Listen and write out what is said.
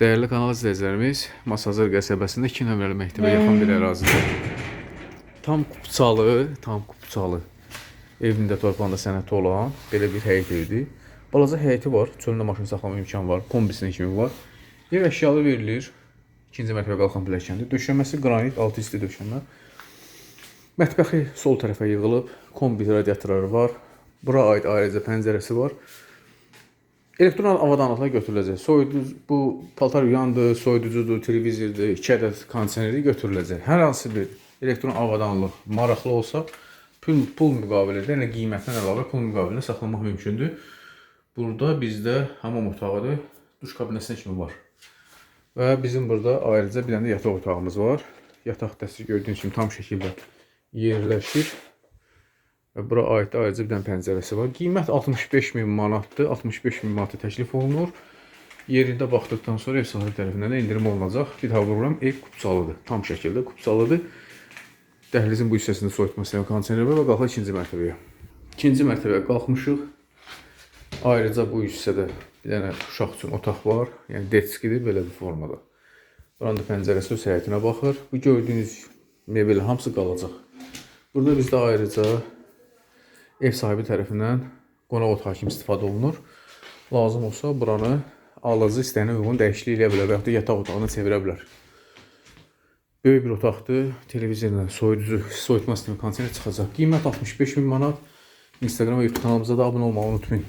Değerli kanal izləyicilərimiz, Masazır qəsəbəsində 2 nömrəli məktəbə yaxın bir ərazidə tam kupçalı evində torpağında sənəti olan belə bir həyət evidir. Balaca həyəti var, çölündə maşın saxlama imkanı var, kombisinin kimi var. Ev əşyalı verilir, ikinci mərtəbə qalxan pilləkəndə. Döşəməsi qranit, altı isti döşəmə. Mətbəxi sol tərəfə yığılıb, kombi radiatorları var. Bura aid ayrıca pəncərəsi var. Elektron avadanlıqlar götürüləcək. Soyuducu, bu paltar yuyandır, soyuducudur, televizordur, 2 ədəd kondisioneri götürüləcək. Hər hansı bir elektron avadanlıq maraqlı olsa, pul müqabilində, yəni qiymətdən əlavə pul müqabilində saxlamaq mümkündür. Burada bizdə hamam otağıdır, duş kabinəsinə kimi var. Və bizim burada ayrıca bir dənə də yataq otağımız var. Yataq dəsti gördüyünüz kimi tam şəkildə yerləşir. Və bura aid ayrıca bir dənə pəncərəsi var. Qiymət 65.000 manatdır. 65.000 manatı təklif olunur. Yerində baxdıqdan sonra ev sahibi tərəfindən də indirim olunacaq. Bir daha vururam, ev kupçalıdır. Tam şəkildə kupçalıdır. Dəhlizin bu hissəsində soyutma sistemi kondisioneri var və qalxaq ikinci mərtəbəyə. İkinci mərtəbəyə qalxmışıq. Ayrıca bu hissədə bir dənə uşaq üçün otaq var. Yəni detskidir belə bir formada. Buranın da pəncərəsi öz həyətinə baxır. Bu gördüyünüz mebelin hamısı qalacaq. Burada bizdə ayrıca ev sahibi tərəfindən qonaq otağı kimi istifadə olunur. Lazım olsa buranı alıcı istəyənə uyğun dəyişiklik eləyə bilər və yaxud da yataq otağına çevirə bilər. Böyük bir otaqdır. Televizorla soyuducu, soyutma sistemi kondisioner çıxacaq. Qiymət 65.000 manat. Instagram və YouTube kanalımıza da abunə olmağı unutmayın.